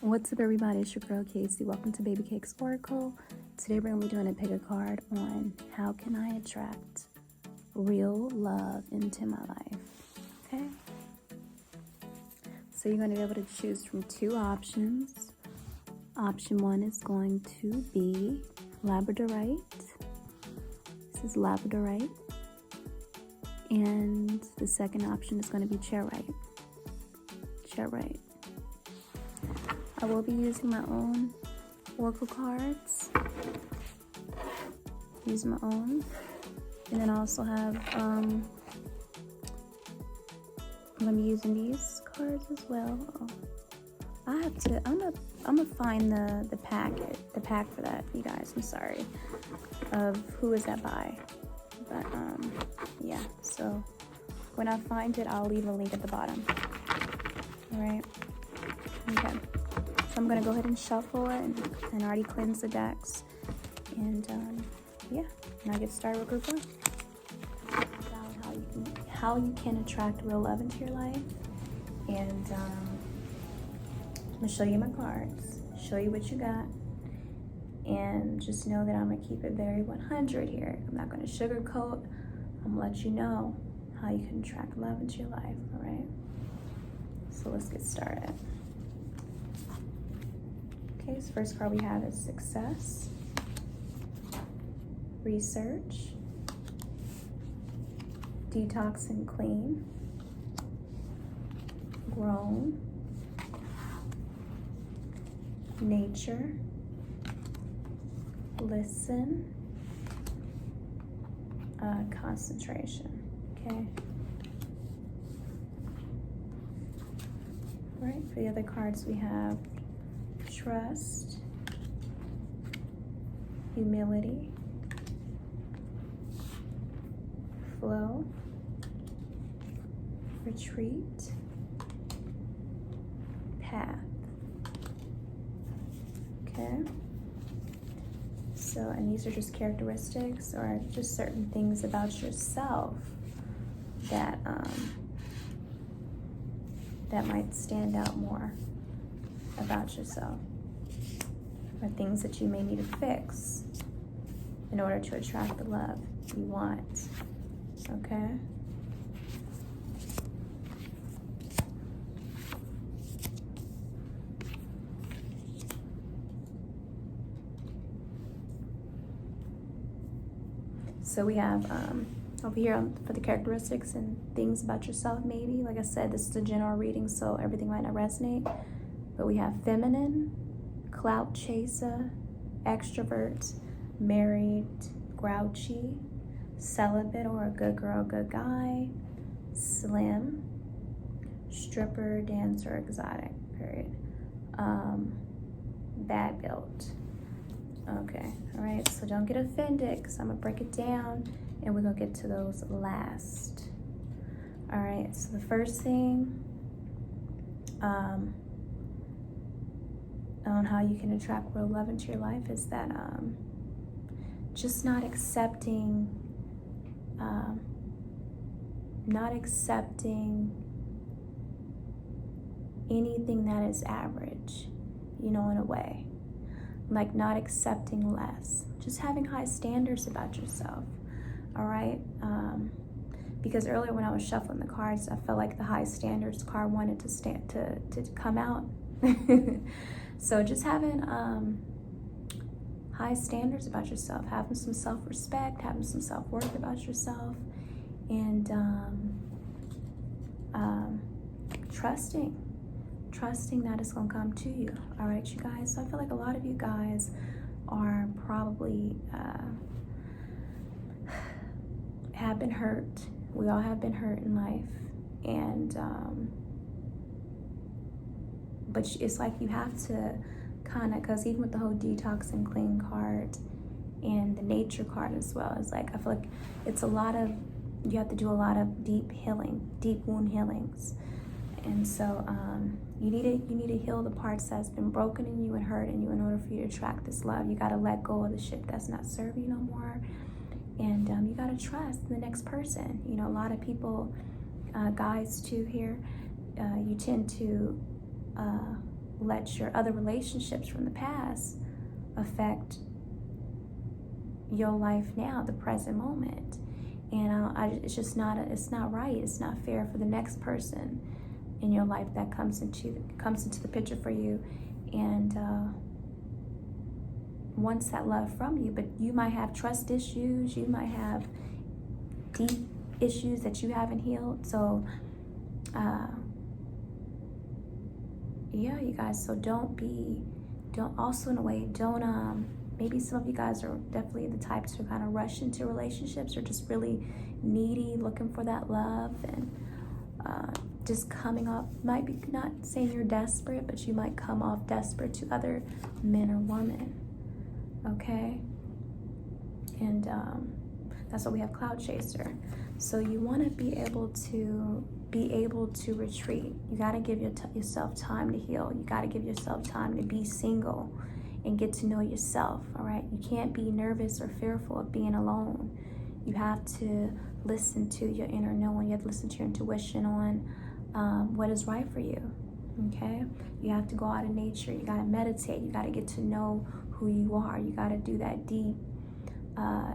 What's up, everybody? It's your girl Casey. Welcome to Babycakes Oracle. Today we're going to be doing a pick a card on how can I attract real love into my life. Okay? So you're going to be able to choose from two options. Option one is going to be Labradorite. This is Labradorite. And the second option is going to be Chairite. Chairite. I will be using my own oracle cards. Use my own. And then I also have, I'm going to be using these cards as well. I'm gonna find the pack for that, you guys. I'm sorry. Of who is that by. But, yeah. So, when I find it, I'll leave a link at the bottom. Alright? Okay. So I'm going to go ahead and shuffle it and already cleanse the decks. And yeah, now get started with group one. About how you can attract real love into your life. And I'm going to show you my cards, show you what you got. And just know that I'm going to keep it very 100 here. I'm not going to sugarcoat. I'm going to let you know how you can attract love into your life, all right? So let's get started. Okay, so first card we have is success, research, detox and clean, grown, nature, listen, concentration. Okay. All right, for the other cards we have trust, humility, flow, retreat, path. Okay. So, and these are just characteristics or just certain things about yourself that that might stand out more about yourself, or things that you may need to fix in order to attract the love you want. Okay? So we have over here for the characteristics and things about yourself, maybe. Like I said, this is a general reading, so everything might not resonate. But we have feminine, clout chaser, extrovert, married, grouchy, celibate or a good girl, good guy, slim, stripper, dancer, exotic, period. Bad built. Okay, all right, so don't get offended because I'm gonna break it down and we're gonna get to those last. All right, so the first thing on how you can attract real love into your life is that just not accepting anything that is average, in a way. Like not accepting less, just having high standards about yourself. All right, because earlier when I was shuffling the cards, I felt like the high standards card wanted to come out. So just having high standards about yourself, having some self-respect, having some self-worth about yourself, and trusting that it's gonna come to you. All right, you guys. So I feel like a lot of you guys are probably have been hurt. We all have been hurt in life, and but it's like you have to kind of, because even with the whole detox and clean card and the nature card as well, it's like I feel like it's a lot of, you have to do a lot of deep healing, deep wound healings. And so you need to heal the parts that's been broken in you and hurt in you in order for you to attract this love. You got to let go of the shit that's not serving you no more. And you got to trust the next person. A lot of people, guys too here, you tend to let your other relationships from the past affect your life now, the present moment. And it's just not it's not right. It's not fair for the next person in your life that comes into the picture for you, and wants that love from you. But you might have trust issues. You might have deep issues that you haven't healed. So yeah, you guys. So don't also in a way, don't maybe some of you guys are definitely the type to kind of rush into relationships, or just really needy, looking for that love, and just coming off, might be, not saying you're desperate, but you might come off desperate to other men or women. Okay? And that's why we have Cloud Chaser. So you want to be able to retreat. You got to give yourself time to heal. You got to give yourself time to be single and get to know yourself. All right? You can't be nervous or fearful of being alone. You have to listen to your inner knowing. You have to listen to your intuition on what is right for you. Okay? You have to go out in nature. You got to meditate. You got to get to know who you are. You got to do that deep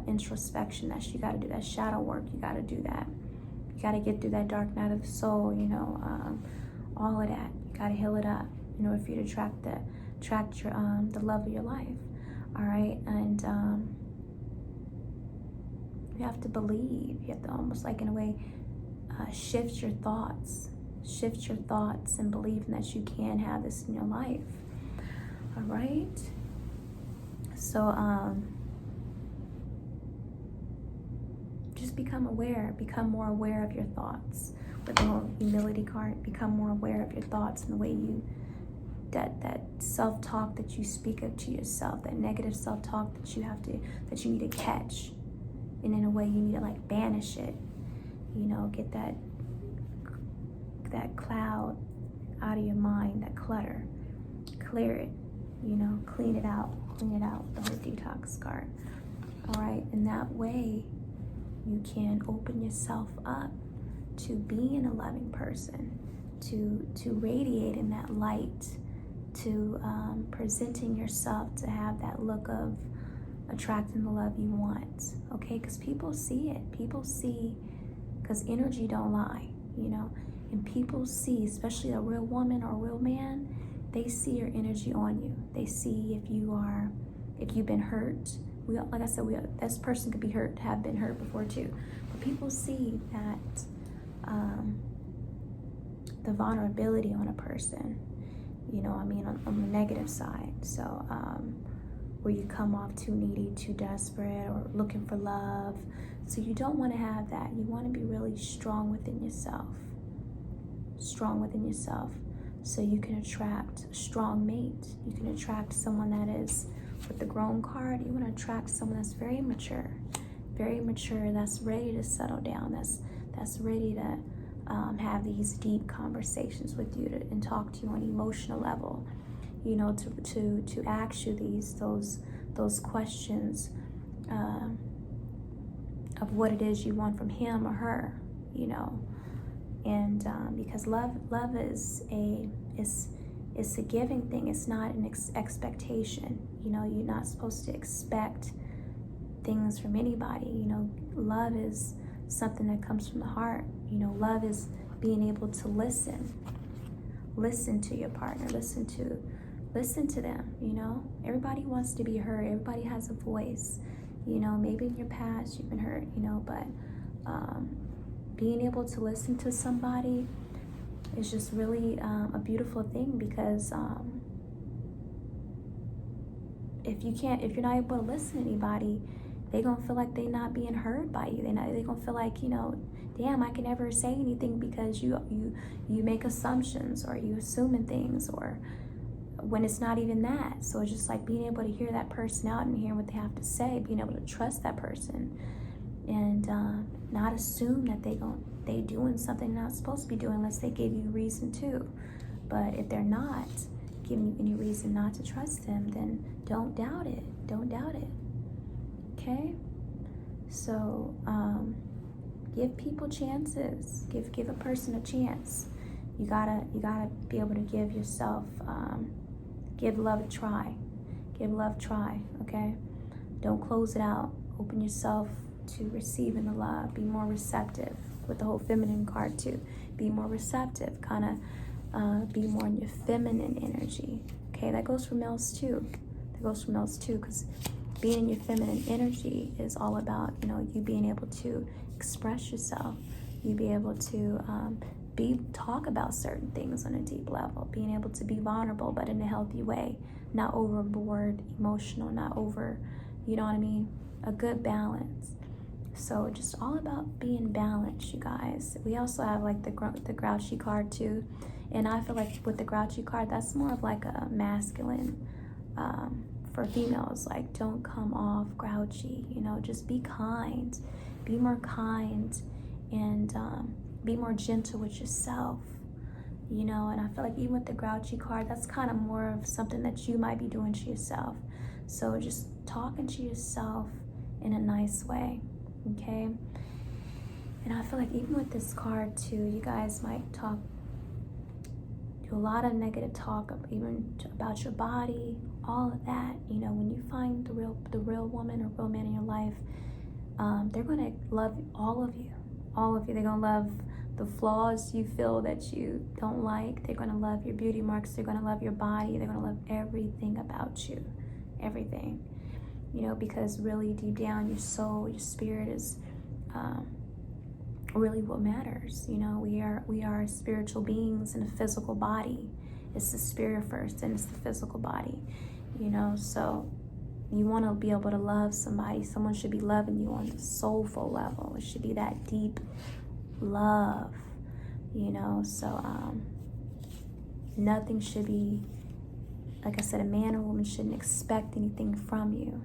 introspection. You got to do that shadow work. You got to do that. You got to get through that dark night of the soul. All of that. You got to heal it up in order for you to attract your the love of your life. All right? And you have to believe. You have to almost, like, in a way, shift your thoughts and believe that you can have this in your life. All right? So just become more aware of your thoughts. With the whole humility card, become more aware of your thoughts and the way you, that self-talk that you speak of to yourself, that negative self-talk that you need to catch. And in a way, you need to, like, banish it. Get that cloud out of your mind, that clutter. Clear it, clean it out, the whole detox card. All right, and that way you can open yourself up to being a loving person, to radiating that light, to presenting yourself to have that look of attracting the love you want. Okay, because people see it. People see, because energy don't lie, and people see, especially a real woman or a real man, they see your energy on you. They see if you've been hurt. Like I said, this person could be hurt, have been hurt before too. But people see that the vulnerability on a person, on the negative side. So where you come off too needy, too desperate, or looking for love. So you don't want to have that. You want to be really strong within yourself. So you can attract a strong mate. You can attract someone that is, with the grown card, you want to attract someone that's very mature, that's ready to settle down, that's ready to have these deep conversations with you and talk to you on an emotional level, to ask you those questions of what it is you want from him or her, and because love is it's a giving thing. It's not an expectation. You're not supposed to expect things from anybody. Love is something that comes from the heart. Love is being able to listen to your partner, listen to them. Everybody wants to be heard. Everybody has a voice. Maybe in your past you've been hurt, but being able to listen to somebody is just really a beautiful thing, because if you're not able to listen to anybody, they're gonna feel like they're not being heard by you. They're gonna feel like, damn, I can never say anything because you make assumptions, or you assuming things, or when it's not even that. So it's just like being able to hear that person out and hear what they have to say, being able to trust that person, and not assume that they doing something they're not supposed to be doing unless they give you reason to. But if they're not giving you any reason not to trust them, then don't doubt it. Okay? So give people chances. Give a person a chance. You gotta be able to give yourself, give love a try. Give love a try, okay? Don't close it out. Open yourself to receiving the love. Be more receptive with the whole feminine card too. Be more receptive, kind of be more in your feminine energy. Okay, that goes for males too. Because being in your feminine energy is all about, you being able to express yourself. You be able to talk about certain things on a deep level. Being able to be vulnerable, but in a healthy way. Not overboard, emotional, not over, you know what I mean? A good balance. So just all about being balanced, you guys. We also have like the grouchy card too. And I feel like with the grouchy card, that's more of like a masculine, for females. Like, don't come off grouchy, just be kind. Be more kind and be more gentle with yourself, and I feel like even with the grouchy card, that's kind of more of something that you might be doing to yourself. So just talking to yourself in a nice way, okay? And I feel like even with this card too, you guys might do a lot of negative talk, even about your body, all of that. When you find the real woman or real man in your life, they're gonna love all of you. They're gonna love the flaws you feel that you don't like. They're gonna love your beauty marks. They're gonna love your body. They're gonna love everything about you, everything. Because really deep down, your soul, your spirit is really what matters. We are spiritual beings in a physical body. It's the spirit first, and it's the physical body. So you want to be able to love somebody. Someone should be loving you on the soulful level. It should be that deep love, So nothing should be, like I said, a man or woman shouldn't expect anything from you.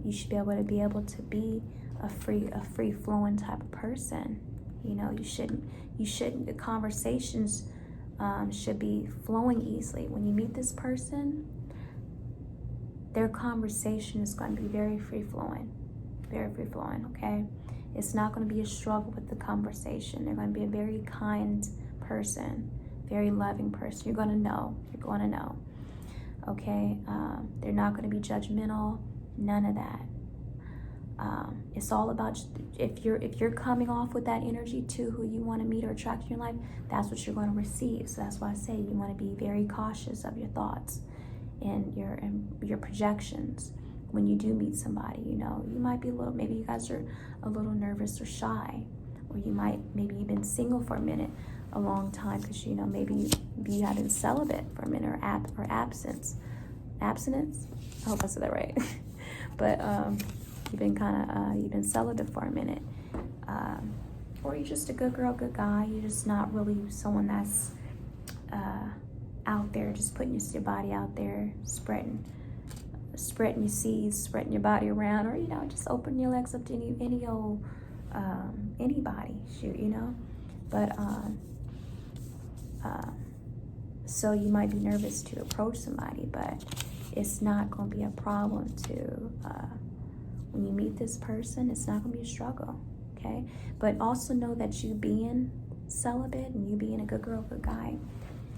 You should be able to be a free flowing type of person. You shouldn't. The conversations should be flowing easily. When you meet this person, their conversation is going to be very free flowing, okay? It's not going to be a struggle with the conversation. They're going to be a very kind person, very loving person. You're going to know, okay? They're not going to be judgmental, none of that. It's all about, if you're coming off with that energy to who you want to meet or attract in your life, that's what you're going to receive. So that's why I say you want to be very cautious of your thoughts and your projections when you do meet somebody. You might be maybe you guys are a little nervous or shy, or maybe you've been single for a long time, because maybe you have been celibate for a minute, or abstinence. I hope I said that right. But you've been celibate for a minute, or you're just a good girl, good guy. You're just not really someone that's out there just putting your body out there, spreading your seeds, spreading your body around, or just opening your legs up to any old anybody, but so you might be nervous to approach somebody, but it's not going to be a problem to when you meet this person. It's not going to be a struggle, okay? But also know that you being celibate and you being a good girl, good guy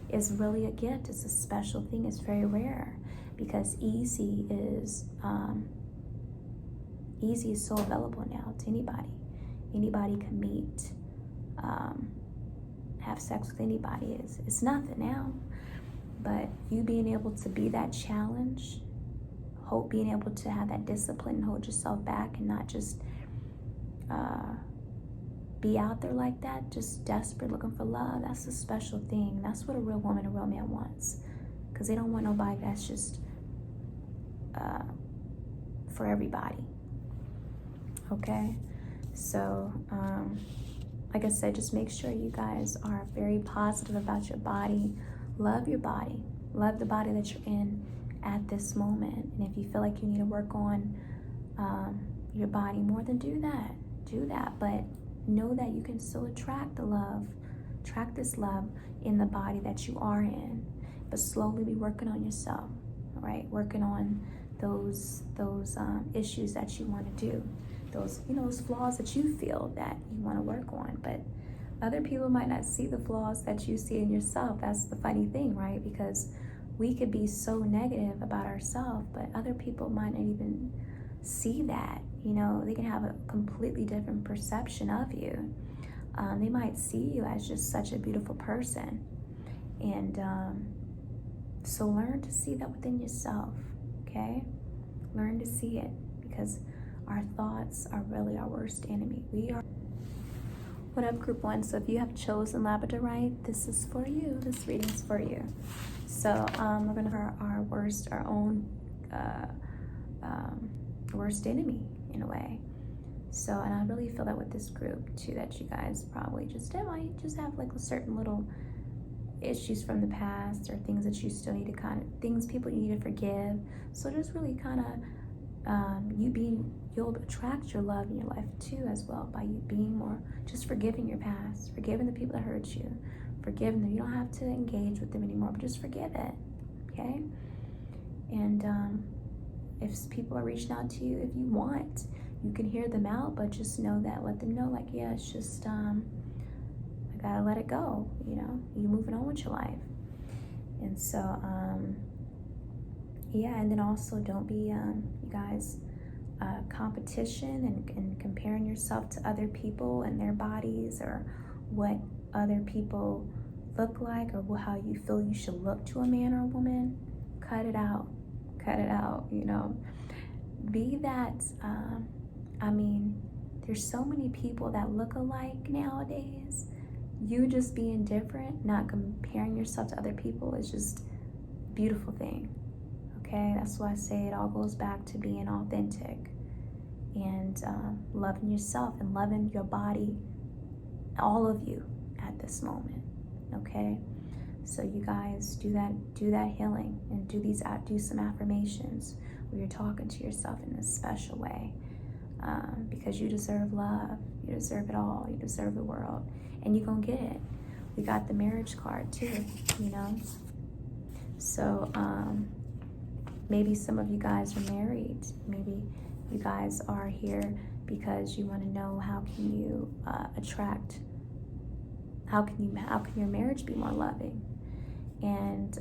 is really a gift. It's a special thing. It's very rare, because easy is so available now to anybody. Anybody can meet, have sex with anybody. It's nothing now. But you being able to be that challenge, being able to have that discipline and hold yourself back, and not just be out there like that, just desperate looking for love. That's a special thing. That's what a real woman, a real man wants, because they don't want nobody that's just for everybody, okay? So like I said, just make sure you guys are very positive about your body. Love your body. Love the body that you're in at this moment. And if you feel like you need to work on your body more, then do that. But know that you can still attract this love in the body that you are in. But slowly be working on yourself, all right? Working on those issues that you want to do, those flaws that you feel that you want to work on. But Other people might not see the flaws that you see in yourself. That's the funny thing, right? Because we could be so negative about ourselves, but other people might not even see that. You know, they can have a completely different perception of you. They might see you as just such a beautiful person. And so learn to see that within yourself, okay? Learn to see it, because our thoughts are really our worst enemy. We are. What up, group 1? So if you have chosen labradorite, this is for you. This reading is for you. So we're going to our own worst enemy in a way. So, and I really feel that with this group too, that you guys probably might just have like a certain little issues from the past, or things that you still need to things people you need to forgive. So just really you'll attract your love in your life too as well, by you being more, just forgiving your past, forgiving the people that hurt you, forgiving them. You don't have to engage with them anymore, but just forgive it, okay? And if people are reaching out to you, if you want, you can hear them out, but just know that, let them know, like, yeah, it's just, I gotta let it go, you know, you're moving on with your life. And so, yeah, and then also don't be, you guys, competition and comparing yourself to other people and their bodies, or what other people look like, or how you feel you should look to a man or a woman. Cut it out, you know. Be that, there's so many people that look alike nowadays. You just being different, not comparing yourself to other people, is just a beautiful thing, okay? That's why I say it all goes back to being authentic and loving yourself and loving your body, all of you at this moment, okay? So you guys do that healing, and do some affirmations where you're talking to yourself in a special way, because you deserve love, you deserve it all, you deserve the world, and you're gonna get it. We got the marriage card too, you know. So maybe some of you guys are married. Maybe you guys are here because you want to know, how can you how can your marriage be more loving, and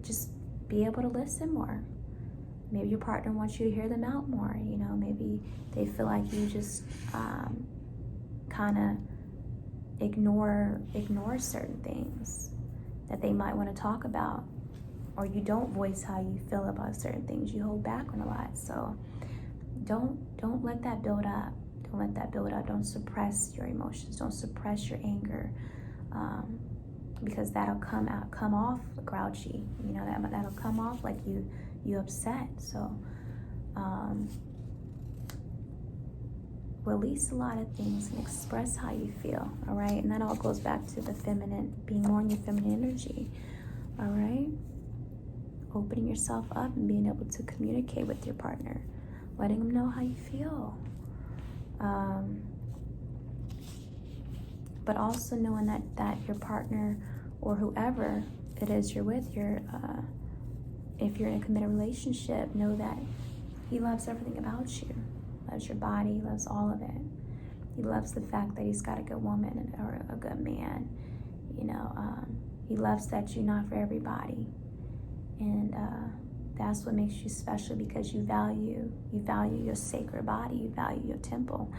just be able to listen more. Maybe your partner wants you to hear them out more, you know. Maybe they feel like you just kind of ignore certain things that they might want to talk about, or you don't voice how you feel about certain things. You hold back on a lot. So don't let that build up. Don't suppress your emotions. Don't suppress your anger, because that'll come off grouchy. You know, that'll come off like you upset. So release a lot of things and express how you feel, all right? And that all goes back to the feminine, being more in your feminine energy, all right? Opening yourself up and being able to communicate with your partner, letting them know how you feel. But also knowing that your partner, or whoever it is you're with, if you're in a committed relationship, know that he loves everything about you. Loves your body, loves all of it. He loves the fact that he's got a good woman or a good man. You know, he loves that you're not for everybody, and that's what makes you special, because you value your sacred body, you value your temple.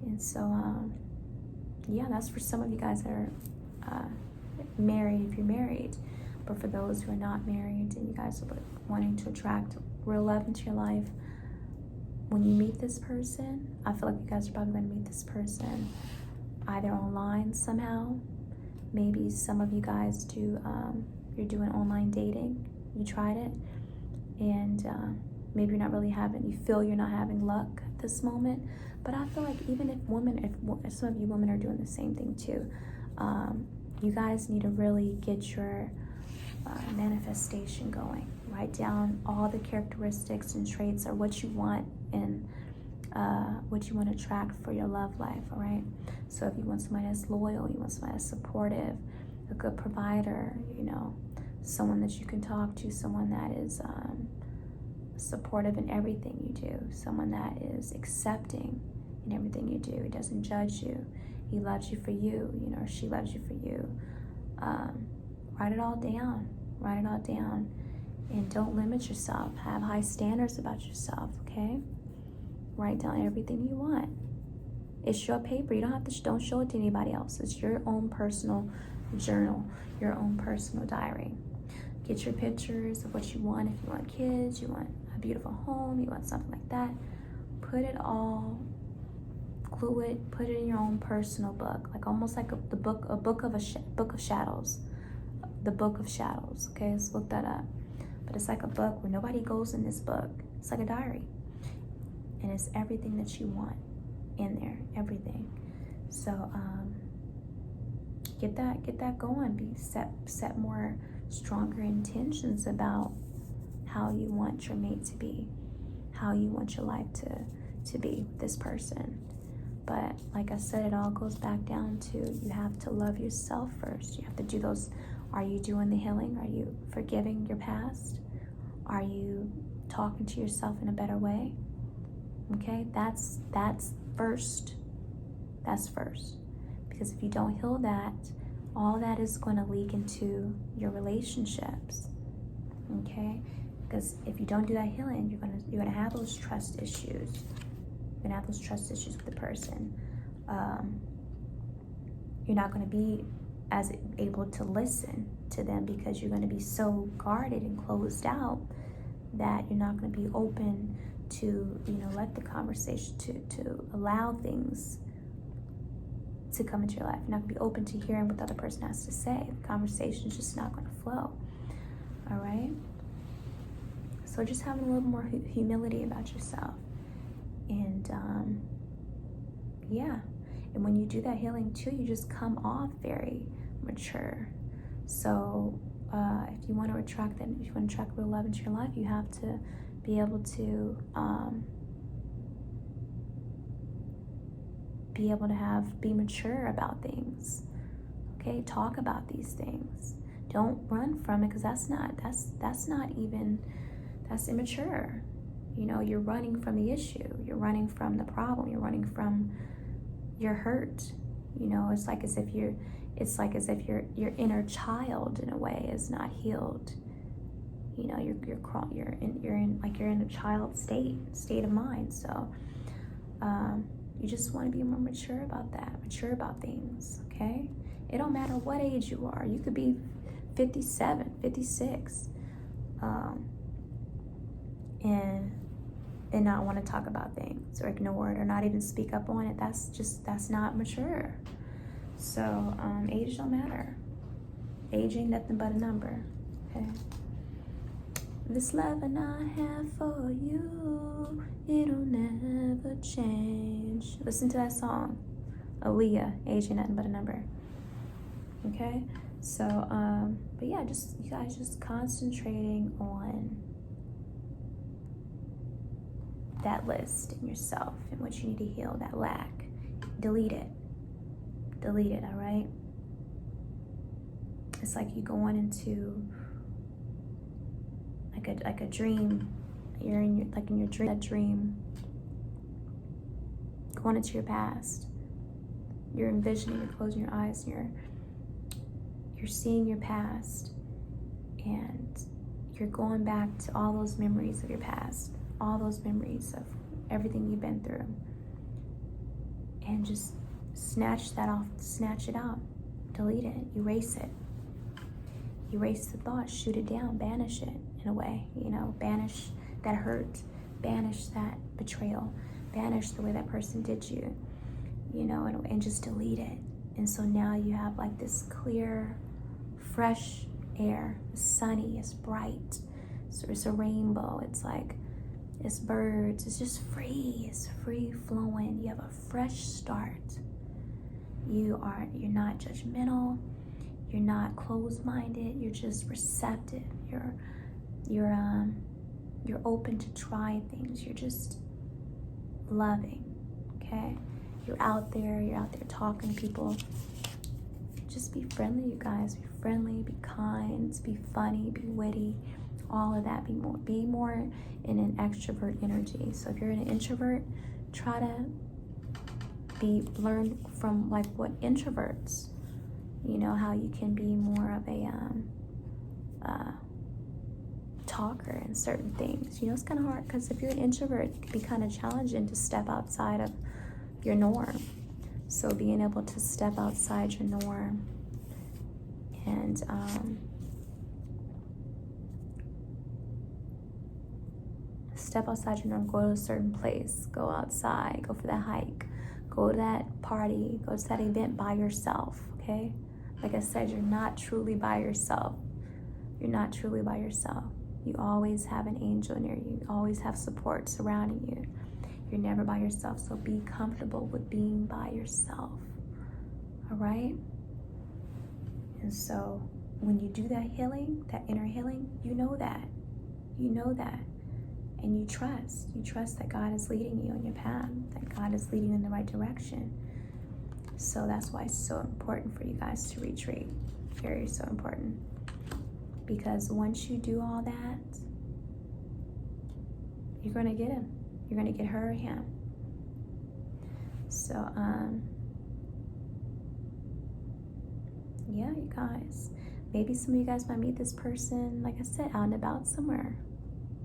And so, yeah, that's for some of you guys that are married, if you're married. But for those who are not married and you guys are wanting to attract real love into your life, when you meet this person, I feel like you guys are probably going to meet this person either online somehow. Maybe some of you guys do, you're doing online dating, you tried it, and maybe you feel you're not having luck at this moment. But I feel like even if some of you women are doing the same thing too, you guys need to really get your manifestation going. Write down all the characteristics and traits, or what you want, and what you want to attract for your love life, all right? So if you want somebody that's loyal, you want somebody that's supportive, a good provider, you know, someone that you can talk to, someone that is supportive in everything you do, someone that is accepting in everything you do, doesn't judge you, he loves you for you, you know, or she loves you for you. Write it all down. Write it all down. And don't limit yourself. Have high standards about yourself, okay? Write down everything you want. It's your paper. You don't have to, don't show it to anybody else. It's your own personal journal, your own personal diary. Get your pictures of what you want. If you want kids, you want a beautiful home, you want something like that. Put it all, glue it, put it in your own personal book, like almost like a book of shadows. The book of shadows, okay? Let's look that up. But it's like a book where nobody goes in this book. It's like a diary. And it's everything that you want in there, everything. So get that going. Set more stronger intentions about how you want your mate to be, how you want your life to be with this person. But like I said, it all goes back down to you have to love yourself first. You have to do those. Are you doing the healing? Are you forgiving your past? Are you talking to yourself in a better way? Okay, that's first. That's first. Because if you don't heal that, all that is going to leak into your relationships. Okay? Because if you don't do that healing, you're gonna have those trust issues. You're gonna have those trust issues with the person. You're not gonna be as able to listen to them because you're gonna be so guarded and closed out that you're not gonna be open to, you know, let the conversation to allow things to come into your life. You're not gonna be open to hearing what the other person has to say. The conversation's just not gonna flow. All right? So just having a little more humility about yourself. And yeah. And when you do that healing too, you just come off very mature. So if you want to attract that, if you want to attract real love into your life, you have to be able to be mature about things. Okay, talk about these things. Don't run from it, because that's immature. You know, you're running from the issue. You're running from the problem. You're running from your hurt. You know, it's like as if your inner child in a way is not healed. You know, you're in a child state of mind. So you just want to be more mature about that, mature about things. Okay, it don't matter what age you are. You could be 57, 56, and not want to talk about things or ignore it or not even speak up on it. That's not mature. So age don't matter. Age ain't nothing but a number. Okay. This love and I have for you, it'll never change. Listen to that song, Aaliyah. Age ain't nothing but a number. Okay. So but yeah, you guys just concentrating on that list in yourself and what you need to heal, that lack. Delete it, all right? It's like you going into like a dream. You're in your dream, that dream, going into your past. You're envisioning, you're closing your eyes, and you're seeing your past, and you're going back to all those memories of your past, all those memories of everything you've been through, and just snatch it out, delete it, erase the thought, shoot it down, banish it in a way, you know, banish that hurt, banish that betrayal, banish the way that person did you, you know, and just delete it. And so now you have like this clear, fresh air. It's sunny, it's bright, it's a rainbow, it's birds, it's just free, it's free flowing. You have a fresh start. You're not judgmental, you're not closed-minded, you're just receptive. You're open to try things. You're just loving, okay? You're out there talking to people. Just be friendly, you guys. Be friendly, be kind, be funny, be witty, all of that. Be more in an extrovert energy. So if you're an introvert, try to learn from like what introverts, you know, how you can be more of a talker in certain things. You know, it's kind of hard because if you're an introvert, it can be kind of challenging to step outside of your norm. So being able to step outside your norm and step outside your norm, go to a certain place, go outside, go for that hike, go to that party, go to that event by yourself, okay? Like I said, you're not truly by yourself. You're not truly by yourself. You always have an angel near you. You always have support surrounding you. You're never by yourself, so be comfortable with being by yourself, all right? And so when you do that healing, that inner healing, you know that. And you trust that God is leading you on your path, that God is leading you in the right direction. So that's why it's so important for you guys to retreat. Very so important. Because once you do all that, you're gonna get him. You're gonna get her or him. So, yeah, you guys. Maybe some of you guys might meet this person, like I said, out and about somewhere.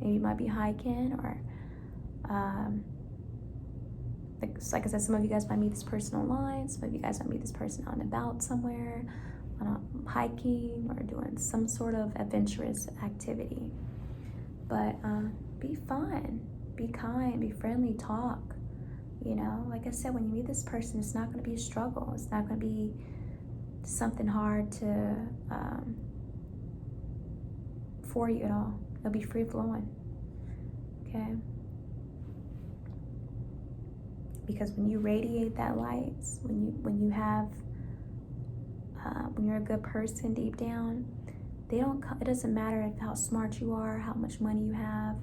Maybe you might be hiking, or like I said, some of you guys might meet this person online. Some of you guys might meet this person out and about somewhere, hiking or doing some sort of adventurous activity. But be fun, be kind, be friendly, talk. You know, like I said, when you meet this person, it's not going to be a struggle. It's not going to be something hard to for you at all. It'll be free flowing, okay? Because when you radiate that light, when you have when you're a good person deep down, it doesn't matter how smart you are, how much money you have.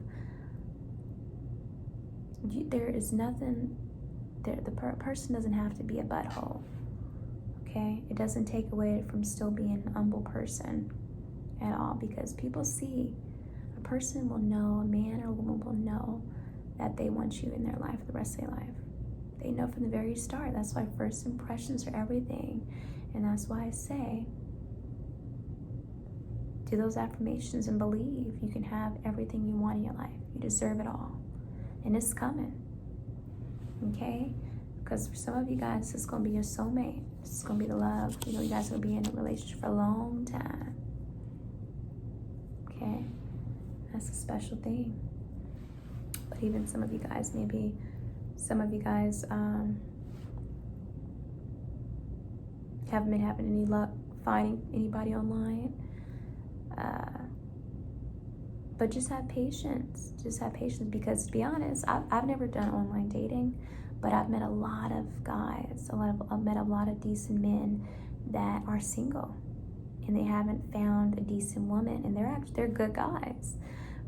There is nothing there. The person doesn't have to be a butthole, okay? It doesn't take away from still being an humble person at all, because people see, a person will know, a man or a woman will know that they want you in their life the rest of their life. They know from the very start. That's why first impressions are everything. And that's why I say, do those affirmations and believe you can have everything you want in your life. You deserve it all. And it's coming, okay? Because for some of you guys, it's going to be your soulmate. It's going to be the love. You know, you guys are going to be in a relationship for a long time, okay? That's a special thing. But even some of you guys, maybe some of you guys haven't been having any luck finding anybody online. But just have patience. Just have patience, because to be honest, I've never done online dating, but I've met a lot of guys. I've met a lot of decent men that are single, and they haven't found a decent woman, and they're good guys,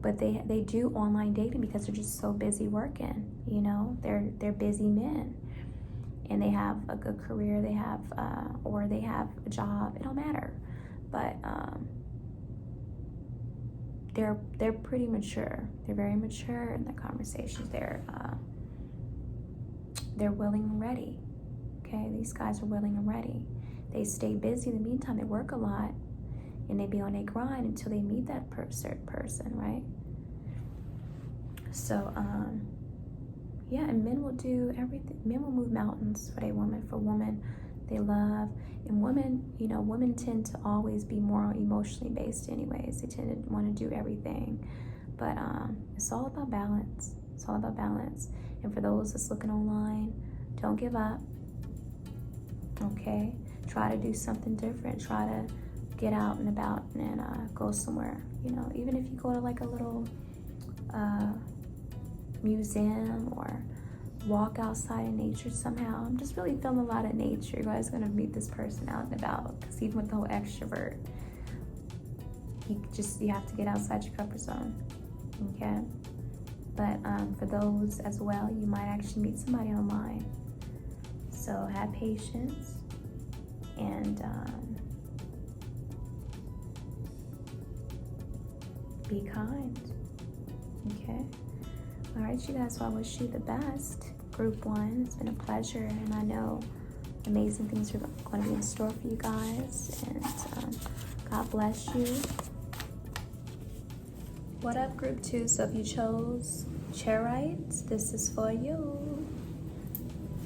but they do online dating because they're just so busy working. You know, they're busy men, and they have a good career. They have or they have a job. It don't matter, but they're pretty mature. They're very mature in their conversations. They're willing and ready. Okay, these guys are willing and ready. They stay busy in the meantime. They work a lot, and they be on a grind until they meet that certain person, right? So, yeah, and men will do everything. Men will move mountains for a woman. For women, they love. And women, you know, women tend to always be more emotionally based anyways. They tend to want to do everything. But it's all about balance. It's all about balance. And for those that's looking online, don't give up, okay? Try to do something different. Try to get out and about and go somewhere. You know, even if you go to like a little museum or walk outside in nature somehow. I'm just really feeling a lot of nature. You guys are going to meet this person out and about, because even with the whole extrovert, you have to get outside your comfort zone, okay? But for those as well, you might actually meet somebody online. So have patience and be kind, okay? All right, you guys, well, I wish you the best. Group 1. It's been a pleasure, and I know amazing things are going to be in store for you guys, and God bless you. What up, Group 2? So if you chose Chairites, this is for you.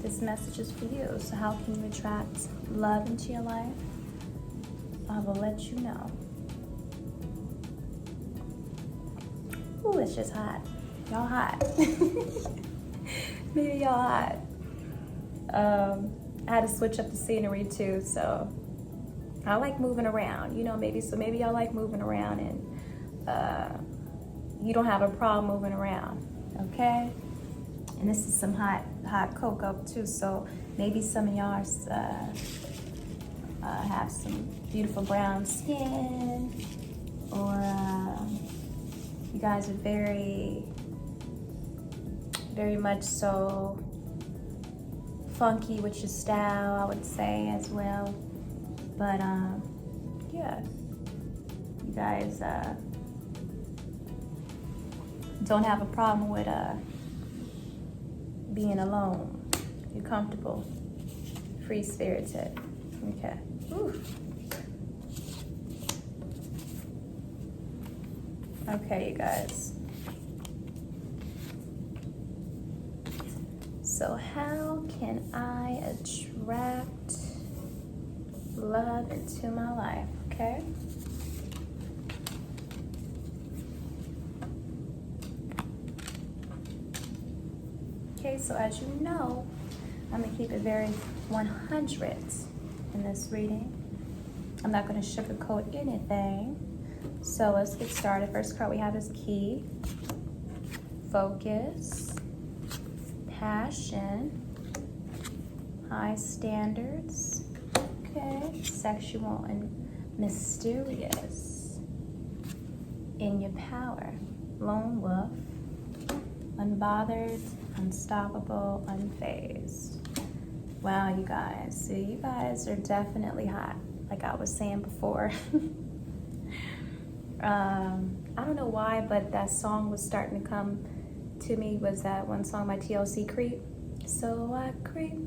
This message is for you. So how can you attract love into your life? I will let you know. Ooh, it's just hot. Y'all hot. Maybe y'all hot. I had to switch up the scenery too, so I like moving around. You know, maybe y'all like moving around, and you don't have a problem moving around, okay? And this is some hot cocoa too, so maybe some of y'all have some beautiful brown skin, or you guys are very, very much so funky with your style, I would say, as well. But yeah, you guys don't have a problem with being alone. You're comfortable, free-spirited. Okay. Ooh. Okay, you guys. So how can I attract love into my life? Okay. Okay, so as you know, I'm gonna keep it very 100 in this reading. I'm not gonna sugarcoat anything. So let's get started. First card we have is Key, Focus, Passion, High Standards, okay, Sexual and Mysterious, In Your Power, Lone Wolf, Unbothered, Unstoppable, Unfazed. Wow, you guys. So you guys are definitely hot, like I was saying before. I don't know why, but that song was starting to come to me. Was that one song by TLC, Creep? So I creep,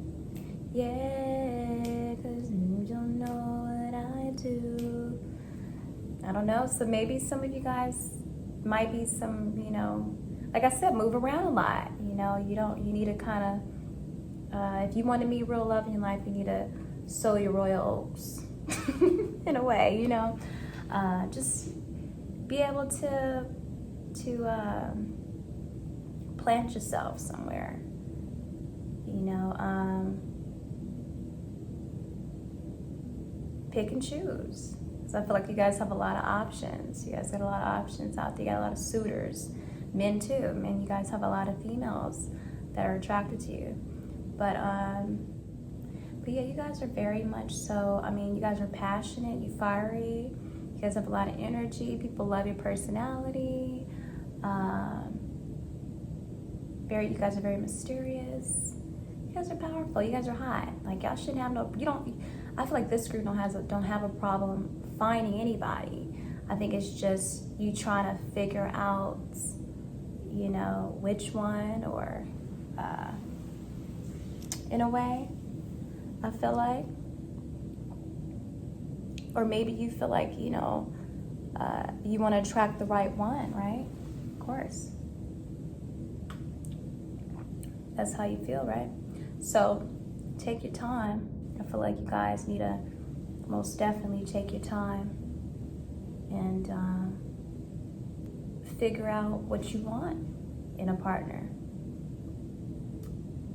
yeah, 'cause you don't know what I do. I don't know, so maybe some of you guys might be some, you know, like I said, move around a lot. You know, you need to kind of, if you want to meet real love in your life, you need to sow your royal oats in a way, you know. Just be able to plant yourself somewhere, you know. Pick and choose. So I feel like you guys have a lot of options. You guys got a lot of options out there. You got a lot of suitors, men too. Men, you guys have a lot of females that are attracted to you. But yeah, you guys are very much so. I mean, you guys are passionate. You fiery. You guys have a lot of energy. People love your personality. You guys are very mysterious. You guys are powerful. You guys are hot. Like y'all shouldn't have no. You don't. I feel like this group don't have a problem finding anybody. I think it's just you trying to figure out, you know, which one, or in a way, I feel like. Or maybe you feel like, you know, you want to attract the right one, right? Of course. That's how you feel, right? So take your time. I feel like you guys need to most definitely take your time and figure out what you want in a partner,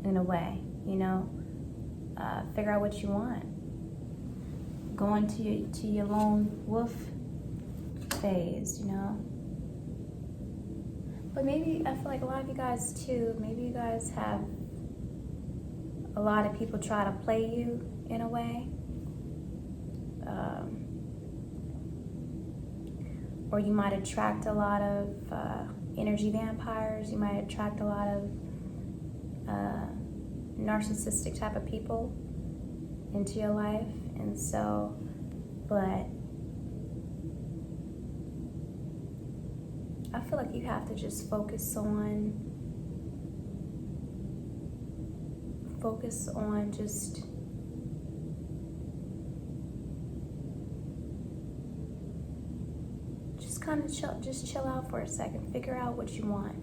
in a way, you know. Figure out what you want. Go into your lone wolf phase, you know. But maybe, I feel like a lot of you guys too, maybe you guys have a lot of people try to play you in a way. Or you might attract a lot of energy vampires. You might attract a lot of narcissistic type of people into your life. And so, but I feel like you have to just focus on focus on just kind of chill out for a second. Figure out what you want,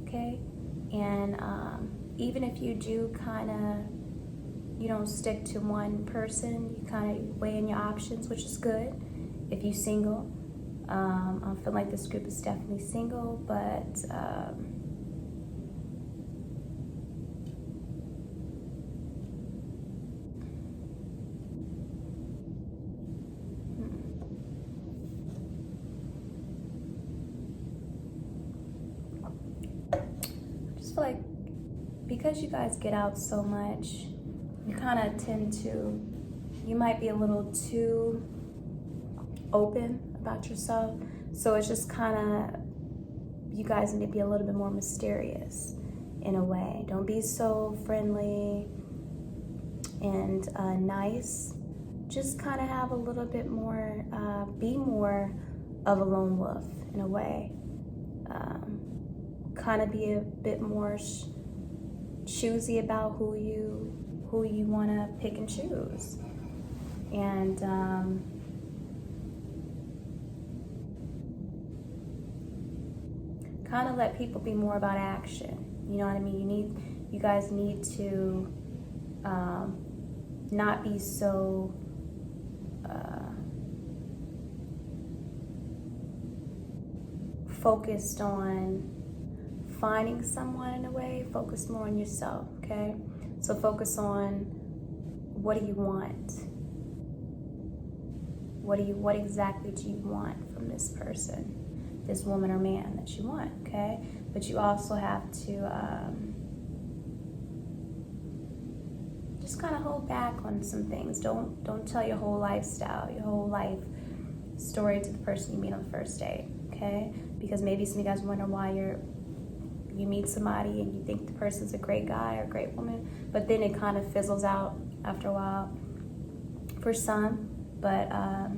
okay? And even if you do kind of, you don't stick to one person, you kind of weigh in your options, which is good. If you're single, I feel like this group is definitely single, but I just feel like because you guys get out so much, you kind of tend to, you might be a little too open about yourself. So it's just kind of, you guys need to be a little bit more mysterious in a way. Don't be so friendly and nice. Just kind of have a little bit more, be more of a lone wolf in a way. Kind of be a bit more choosy about who you want to pick and choose. And kind of let people be more about action. You know what I mean? You guys need to not be so focused on finding someone in a way. Focus more on yourself, okay? So focus on, what do you want? What exactly do you want from this person, this woman or man that you want, okay? But you also have to just kind of hold back on some things. Don't tell your whole lifestyle, your whole life story to the person you meet on the first date, okay? Because maybe some of you guys wonder why you meet somebody and you think the person's a great guy or a great woman, but then it kind of fizzles out after a while for some. But I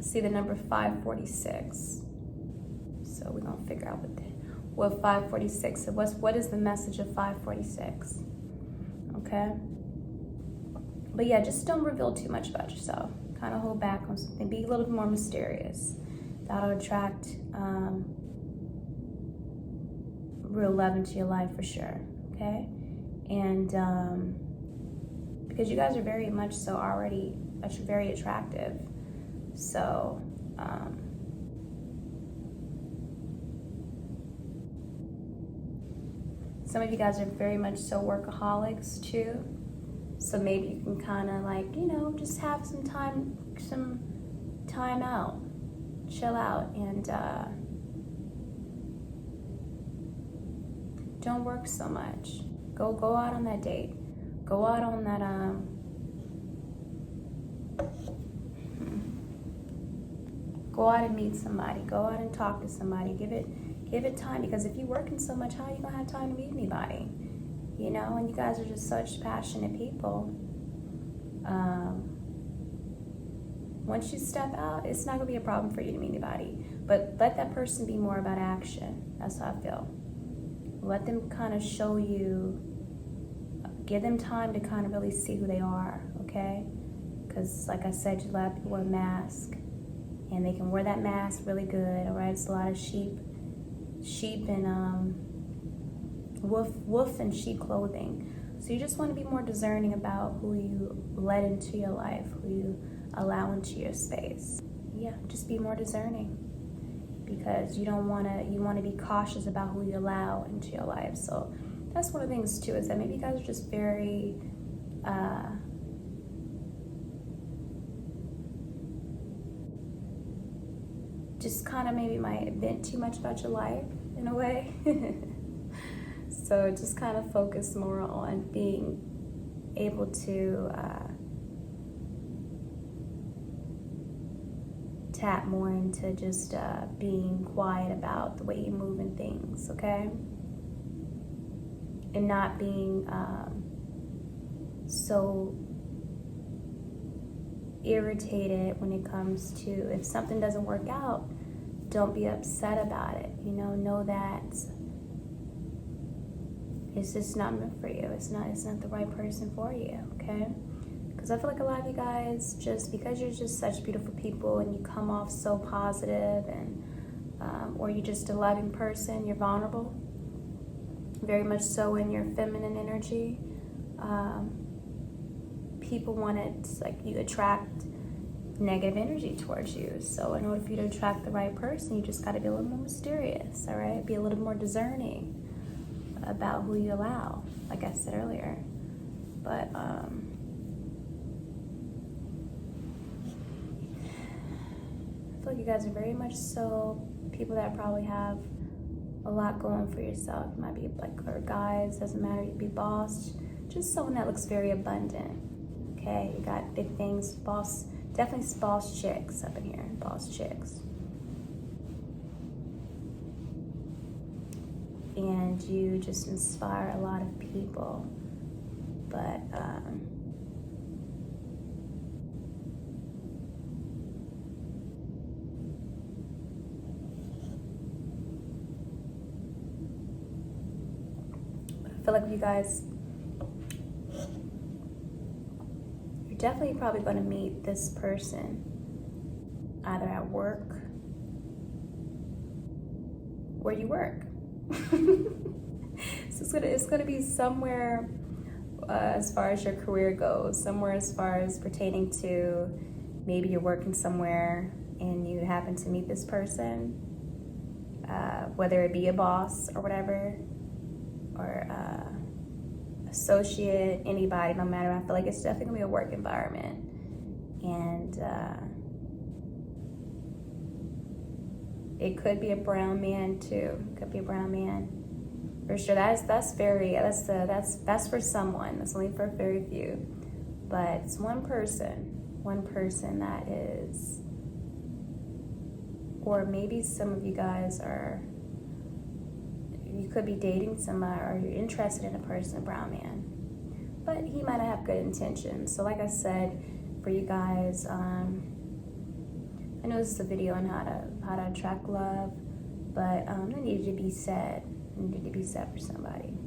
see the number 546. So we're gonna figure out what 546 is. What is the message of 546? Okay. But yeah, just don't reveal too much about yourself. Kind of hold back on something. Be a little bit more mysterious. That'll attract real love into your life for sure. Okay. And because you guys are very much so already very attractive. So some of you guys are very much so workaholics too. So maybe you can kind of like, just have some time out, chill out, and don't work so much. Go out on that date. Go out on that go out and meet somebody. Go out and talk to somebody. Give it time, because if you're working so much, how are you gonna have time to meet anybody? And you guys are just such passionate people. Once you step out, it's not gonna be a problem for you to meet anybody. But let that person be more about action. That's how I feel. Let them kind of show you, give them time to kind of really see who they are, okay? Because like I said, a lot of people wear a mask, and they can wear that mask really good, all right? It's a lot of sheep and wolf and sheep clothing. So you just want to be more discerning about who you let into your life, who you allow into your space. Yeah, just be more discerning, because you want to be cautious about who you allow into your life. So that's one of the things too, is that maybe you guys are just very just kind of maybe might vent too much about your life in a way. So just kind of focus more on being able to tap more into just being quiet about the way you move and things, okay? And not being so irritated when it comes to, if something doesn't work out, don't be upset about it. You know that it's just not meant for you. It's not the right person for you, okay? Because I feel like a lot of you guys, just because you're just such beautiful people and you come off so positive, and or you're just a loving person, you're vulnerable, very much so in your feminine energy. People want it, like, you attract negative energy towards you. So in order for you to attract the right person, you just got to be a little more mysterious, all right? Be a little more discerning about who you allow, like I said earlier. But I feel like you guys are very much so people that probably have a lot going for yourself. You might be like, or guys, doesn't matter, you'd be boss, just someone that looks very abundant. Okay, you got big things, boss, definitely boss chicks up in here, boss chicks. And you just inspire a lot of people. But I feel like you guys, you're definitely probably going to meet this person either at work, where you work. So it's gonna be somewhere as far as your career goes, somewhere as far as pertaining to, maybe you're working somewhere and you happen to meet this person, whether it be a boss or whatever, or associate, anybody, no matter. I feel like it's definitely gonna be a work environment. And it could be a brown man too. It could be a brown man, for sure. That's for someone. That's only for very few. But it's one person that is, or maybe some of you guys are, you could be dating somebody, or you're interested in a person, a brown man, but he might not have good intentions. So like I said, for you guys, I know this is a video on how to attract love, but it needed to be said. It needed to be said for somebody.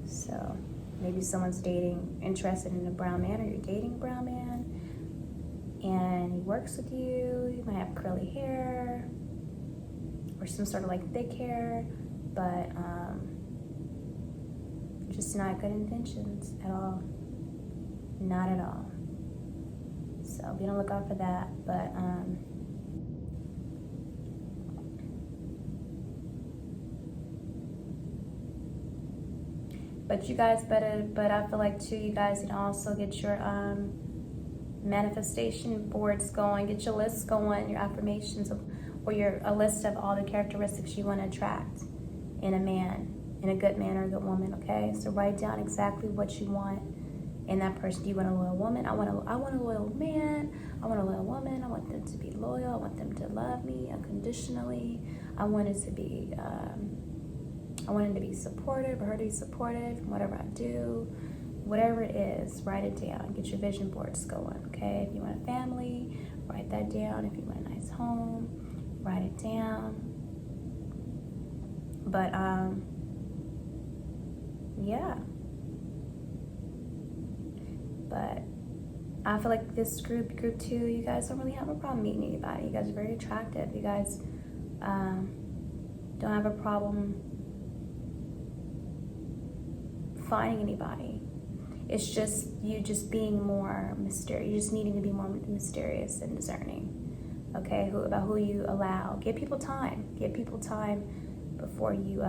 So maybe someone's interested in a brown man, or you're dating a brown man, and he works with you. He might have curly hair, or some sort of like thick hair, but just not good intentions at all. Not at all. So be on the lookout for that. But you guys better, but I feel like too, you guys need to also get your manifestation boards going, get your lists going, your affirmations of, or a list of all the characteristics you want to attract in a man, in a good man or a good woman, okay? So write down exactly what you want in that person. Do you want a loyal woman? I want a loyal man. I want a loyal woman. I want them to be loyal. I want them to love me unconditionally. I want it to be, I want him to be supportive, or her to be supportive in whatever I do. Whatever it is, write it down. Get your vision boards going, okay? If you want a family, write that down. If you want a nice home, write it down. But, yeah. But I feel like this group 2, you guys don't really have a problem meeting anybody. You guys are very attractive. You guys don't have a problem finding anybody. It's just you just being more mysterious. You just needing to be more mysterious and discerning. Okay, about who you allow. Give people time. Give people time before you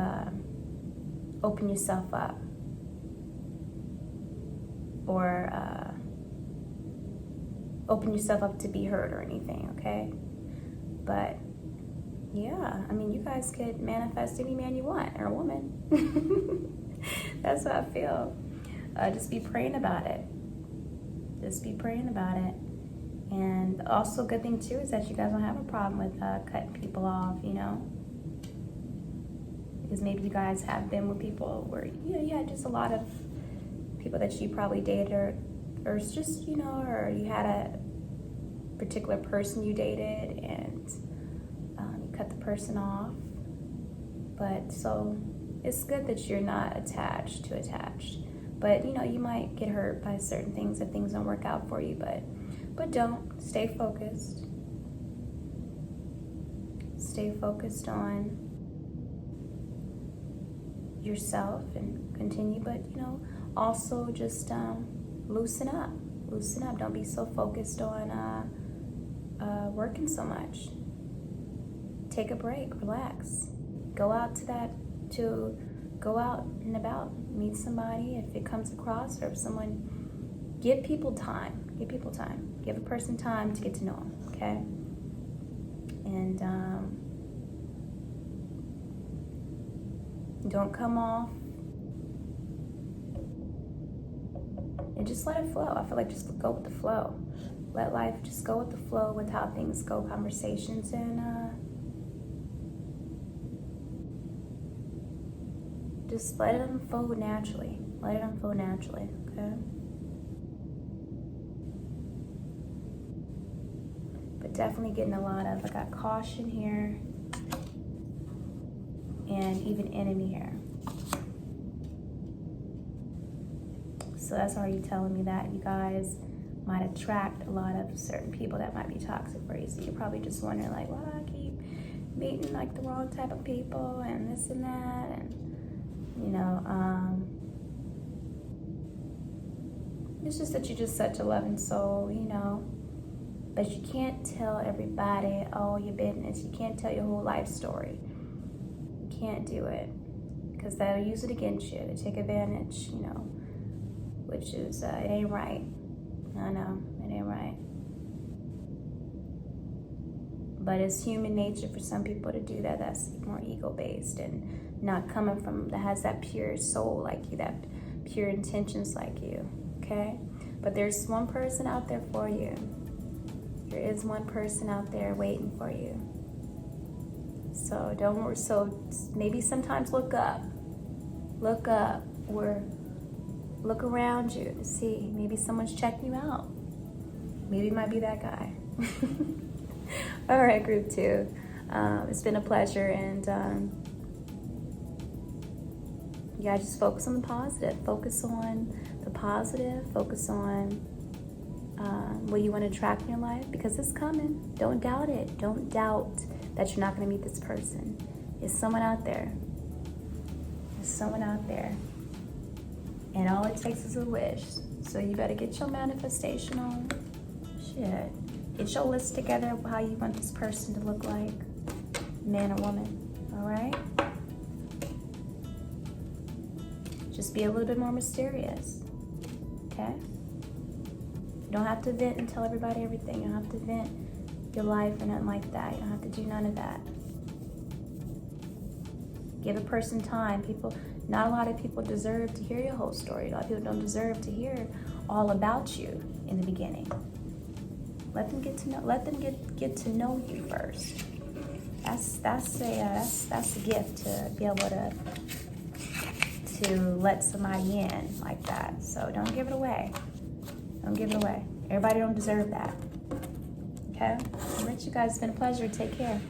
open yourself up, or open yourself up to be hurt or anything. Okay, but yeah, I mean, you guys could manifest any man you want, or a woman. That's how I feel. Just be praying about it. Just be praying about it. And also, good thing too is that you guys don't have a problem with cutting people off, you know? Because maybe you guys have been with people where, you know, you had just a lot of people that you probably dated, or it's just, you know, or you had particular person you dated and you cut the person off. But so it's good that you're not attached. But you know, you might get hurt by certain things if things don't work out for you, but don't. Stay focused. Stay focused on yourself and continue, but you know, also just loosen up. Don't be so focused on working so much. Take a break, relax. Go out and about, meet somebody if it comes across, or if someone, give people time. Give a person time to get to know them, okay? And don't come off, and just let it flow. I feel like just go with the flow. Let life just go with the flow with how things go, conversations, and just let it unfold naturally. Okay? But definitely getting a lot of, I got caution here, and even enemy here. So that's already telling me that you guys might attract a lot of certain people that might be toxic for you. So you're probably just wondering like, why do I keep meeting like the wrong type of people and this and that, and you know, it's just that you're just such a loving soul, you know. But you can't tell everybody all your business. You can't tell your whole life story. You can't do it, because they'll use it against you. They take advantage, you know, which is, it ain't right. I know, it ain't right. But it's human nature for some people to do that. That's more ego-based and not coming from, that has that pure soul like you, that pure intentions like you, okay? But there's one person out there for you. There is one person out there waiting for you. So maybe sometimes look up, or look around you to see, maybe someone's checking you out. Maybe it might be that guy. All right, group 2. It's been a pleasure, and yeah, just focus on the positive. Focus on the positive. Focus on what you want to attract in your life, because it's coming. Don't doubt it. Don't doubt that you're not going to meet this person. There's someone out there. And all it takes is a wish. So you better get your manifestation on. Shit. Get your list together of how you want this person to look like, man or woman. All right? Just be a little bit more mysterious. Okay? You don't have to vent and tell everybody everything. You don't have to vent your life or nothing like that. You don't have to do none of that. Give a person time. Not a lot of people deserve to hear your whole story. A lot of people don't deserve to hear all about you in the beginning. Let them get to know you first. That's a gift, to be able to let somebody in like that. So don't give it away. Everybody don't deserve that. Okay? All right, you guys, it's been a pleasure. Take care.